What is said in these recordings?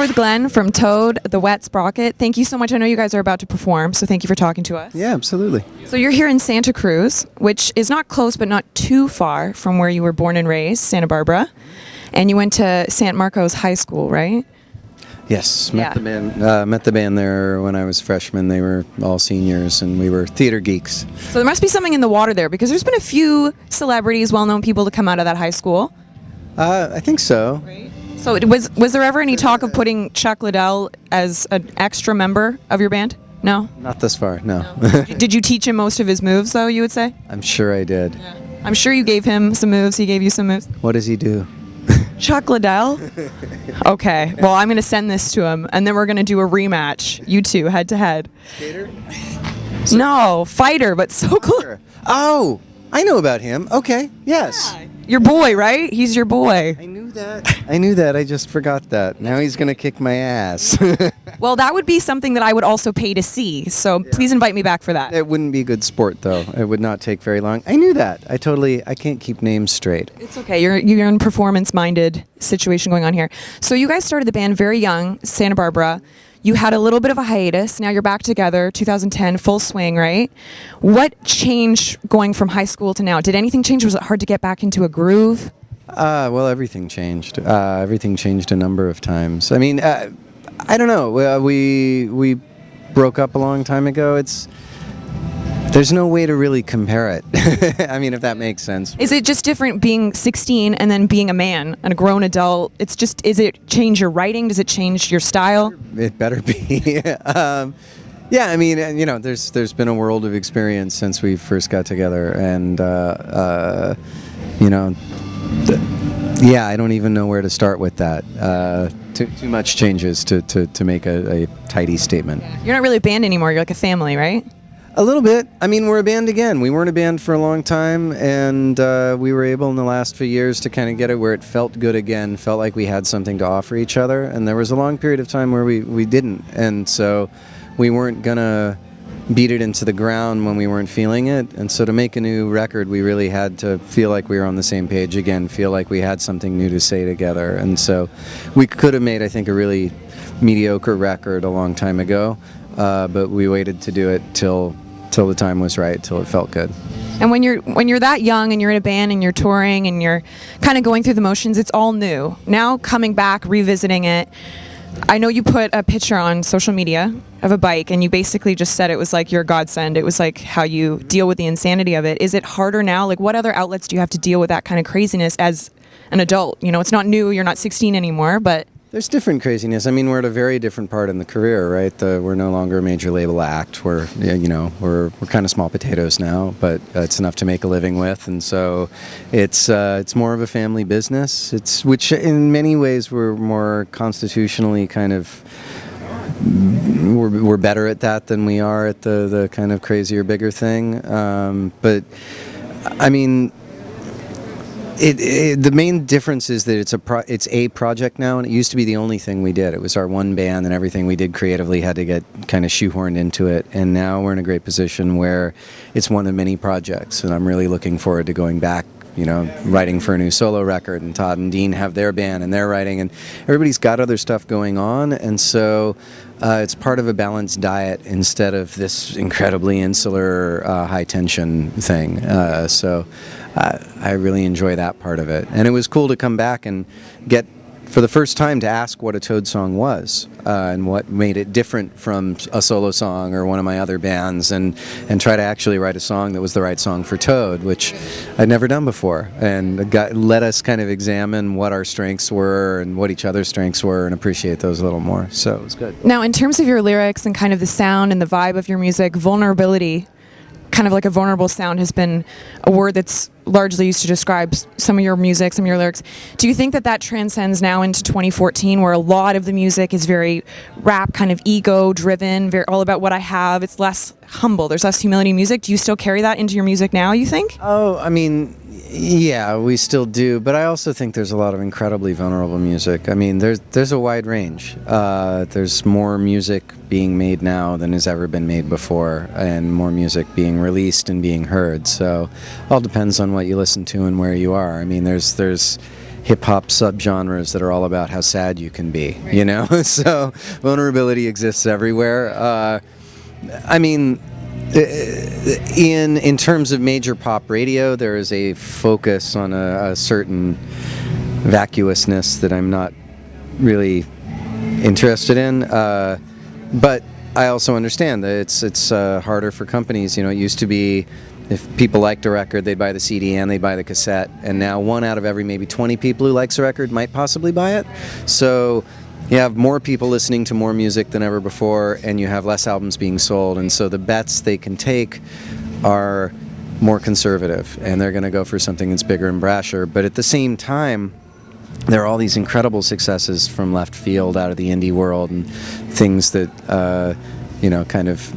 with Glenn from Toad, the Wet Sprocket. Thank you so much. I know you guys are about to perform, so thank you for talking to us. Yeah, absolutely. So you're here in Santa Cruz, which is not close but not too far from where you were born and raised, Santa Barbara. And you went to San Marcos High School, right? Yes, met the band there when I was a freshman. They were all seniors, and we were theater geeks. So there must be something in the water there, because there's been a few celebrities, well-known people to come out of that high school. I think so. Right. So was there ever any talk of putting Chuck Lidell as an extra member of your band? No? Not this far, no. Did you teach him most of his moves, though, you would say? I'm sure I did. Yeah. I'm sure you gave him some moves. He gave you some moves. What does he do? Chuck Lidell? Okay. Well, I'm going to send this to him, and then we're going to do a rematch. You two, head to head. Skater? No, fighter, but so close. Oh, I know about him. Okay, yes. Yeah. Your boy, right? He's your boy. I knew that. I just forgot that. Now he's going to kick my ass. Well, that would be something that I would also pay to see. So please invite me back for that. It wouldn't be good sport, though. It would not take very long. I knew that. I can't keep names straight. It's okay. You're in performance-minded situation going on here. So you guys started the band very young, Santa Barbara. You had a little bit of a hiatus. Now you're back together, 2010, full swing, right? What changed going from high school to now? Did anything change? Was it hard to get back into a groove? Well, everything changed. Everything changed a number of times. I mean, I don't know. We broke up a long time ago. There's no way to really compare it. I mean, if that makes sense. Is it just different being 16 and then being a man and a grown adult? Is it change your writing? Does it change your style? It better be. Yeah, I mean, there's been a world of experience since we first got together, and I don't even know where to start with that. Too much changes to make a tidy statement. You're not really a band anymore. You're like a family, right? A little bit. I mean, we're a band again. We weren't a band for a long time, and we were able in the last few years to kind of get it where it felt good again, felt like we had something to offer each other, and there was a long period of time where we didn't, and so we weren't going to beat it into the ground when we weren't feeling it, and so to make a new record, we really had to feel like we were on the same page again, feel like we had something new to say together, and so we could have made, I think, a really mediocre record a long time ago, but we waited to do it till the time was right, till it felt good. And when you're that young and you're in a band and you're touring and you're kind of going through the motions, it's all new. Now coming back, revisiting it, I know you put a picture on social media of a bike and you basically just said it was like your godsend. It was like how you deal with the insanity of it. Is it harder now? Like, what other outlets do you have to deal with that kind of craziness as an adult? You know, it's not new, you're not 16 anymore, but... There's different craziness. I mean, we're at a very different part in the career, right? We're no longer a major label act. We're kind of small potatoes now, but it's enough to make a living with, and so it's more of a family business. Which in many ways we're more constitutionally kind of we're better at that than we are at the kind of crazier, bigger thing. But I mean. The main difference is that it's a project now, and it used to be the only thing we did. It was our one band, and everything we did creatively had to get kind of shoehorned into it. And now we're in a great position where it's one of many projects, and I'm really looking forward to going back, writing for a new solo record, and Todd and Dean have their band and they're writing, and everybody's got other stuff going on, and so it's part of a balanced diet instead of this incredibly insular, high-tension thing. So I really enjoy that part of it. And it was cool to come back and get, for the first time, to ask what a Toad song was and what made it different from a solo song or one of my other bands, and try to actually write a song that was the right song for Toad, which I'd never done before, and let us kind of examine what our strengths were and what each other's strengths were and appreciate those a little more. So it was good. Now, in terms of your lyrics and kind of the sound and the vibe of your music, vulnerability, kind of like a vulnerable sound, has been a word that's largely used to describe some of your music, some of your lyrics. Do you think that transcends now into 2014, where a lot of the music is very rap, kind of ego-driven, very all about what I have? It's less humble. There's less humility in music. Do you still carry that into your music now, you think? Oh, I mean, yeah, we still do, but I also think there's a lot of incredibly vulnerable music. I mean, there's a wide range. There's more music being made now than has ever been made before, and more music being released and being heard. So, all depends on what you listen to and where you are. I mean, there's hip-hop subgenres that are all about how sad you can be, you know? So vulnerability exists everywhere. I mean, in terms of major pop radio, there is a focus on a certain vacuousness that I'm not really interested in. But I also understand that it's harder for companies. You know, it used to be if people liked a record, they'd buy the CD and they'd buy the cassette. And now 1 out of every maybe 20 people who likes a record might possibly buy it. So you have more people listening to more music than ever before, and you have less albums being sold. And so the bets they can take are more conservative, and they're going to go for something that's bigger and brasher. But at the same time, there are all these incredible successes from left field out of the indie world, and things that kind of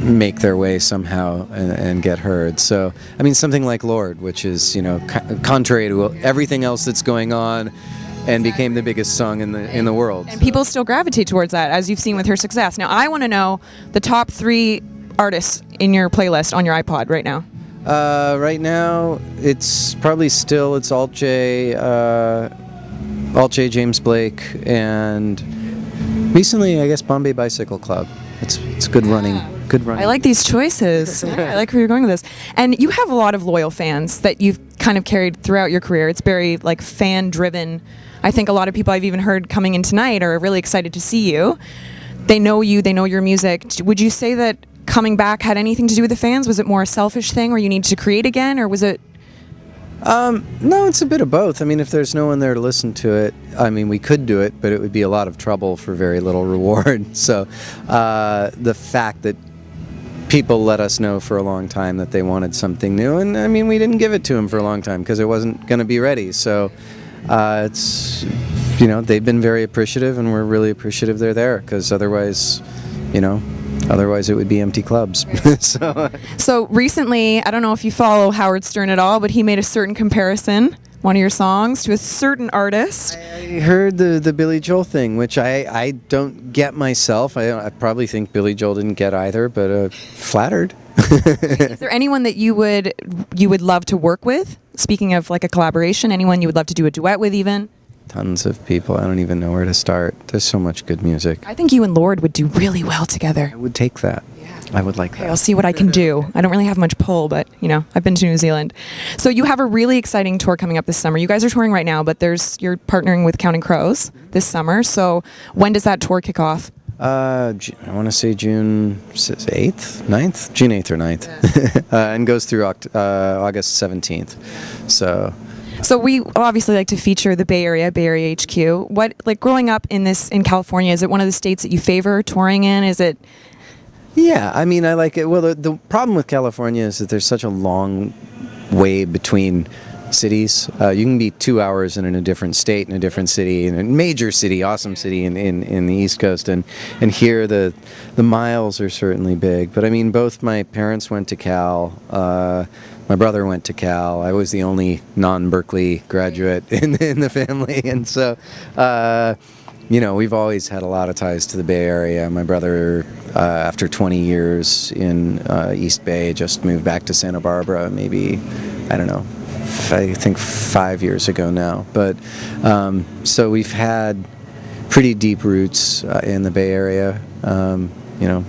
make their way somehow and get heard. So, I mean, something like Lorde, which is, contrary to everything else that's going on, and became the biggest song in the world. And people still gravitate towards that, as you've seen with her success. Now, I want to know the top 3 artists in your playlist on your iPod right now. Right now, it's probably still Alt J, James Blake, and recently, I guess, Bombay Bicycle Club. It's good running. Good running. I like these choices. I like where you're going with this. And you have a lot of loyal fans that you've kind of carried throughout your career. It's very fan-driven. I think a lot of people I've even heard coming in tonight are really excited to see you. They know you. They know your music. Would you say that coming back had anything to do with the fans? Was it more a selfish thing where you needed to create again, or was it? No, it's a bit of both. I mean, if there's no one there to listen to it, I mean, we could do it, but it would be a lot of trouble for very little reward. So the fact that people let us know for a long time that they wanted something new, and I mean, we didn't give it to them for a long time because it wasn't going to be ready. So it's, they've been very appreciative, and we're really appreciative they're there, because otherwise it would be empty clubs. So recently, I don't know if you follow Howard Stern at all, but he made a certain comparison, one of your songs, to a certain artist. I heard the Billy Joel thing, which I don't get myself. I probably think Billy Joel didn't get either, but flattered. Is there anyone that you would love to work with? Speaking of like a collaboration, anyone you would love to do a duet with even? Tons of people. I don't even know where to start. There's so much good music. I think you and Lorde would do really well together. I would take that. Yeah. I would like that. I'll see what I can do. I don't really have much pull, but, I've been to New Zealand. So you have a really exciting tour coming up this summer. You guys are touring right now, but you're partnering with Counting Crows this summer. So when does that tour kick off? I want to say June 8th, 9th? June 8th or 9th. Yeah. And goes through August 17th. So we obviously like to feature the Bay Area HQ. What, like, growing up in California, is it one of the states that you favor touring in? Is it? Yeah, I mean, I like it. Well, the problem with California is that there's such a long way between cities. You can be 2 hours in a different state, in a different city, in a major city, awesome city in the East Coast, and here the miles are certainly big. But I mean, both my parents went to Cal. My brother went to Cal. I was the only non-Berkeley graduate in the family, and so we've always had a lot of ties to the Bay Area. My brother, after 20 years in East Bay, just moved back to Santa Barbara. Maybe, I don't know, I think 5 years ago now. But so we've had pretty deep roots in the Bay Area.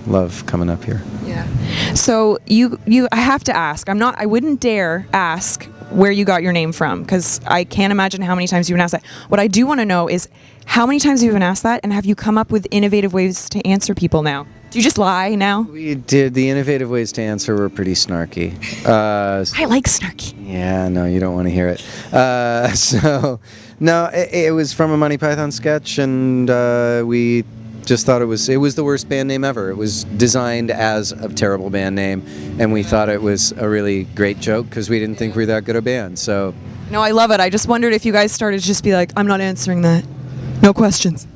Love coming up here. Yeah. So I have to ask. I wouldn't dare ask where you got your name from, because I can't imagine how many times you've been asked that. What I do want to know is how many times you've been asked that, and have you come up with innovative ways to answer people now? Do you just lie now? We did. The innovative ways to answer were pretty snarky. I like snarky. Yeah, no, you don't want to hear it. It was from a Monty Python sketch, and we just thought it was the worst band name ever. It was designed as a terrible band name, and we thought it was a really great joke because we didn't think we were that good a band. So, no, I love it. I just wondered if you guys started to just be like, I'm not answering that. No questions.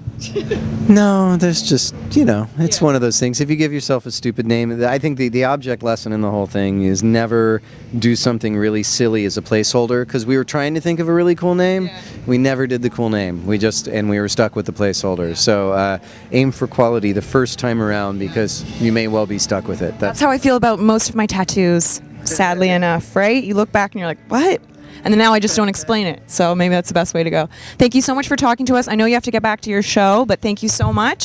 No, there's just, it's one of those things. If you give yourself a stupid name, I think the object lesson in the whole thing is never do something really silly as a placeholder, because we were trying to think of a really cool name. Yeah. We never did the cool name. We were stuck with the placeholder. So aim for quality the first time around, because you may well be stuck with it. That's how I feel about most of my tattoos, sadly enough, right? You look back and you're like, what? And then now I just don't explain it. So maybe that's the best way to go. Thank you so much for talking to us. I know you have to get back to your show, but thank you so much.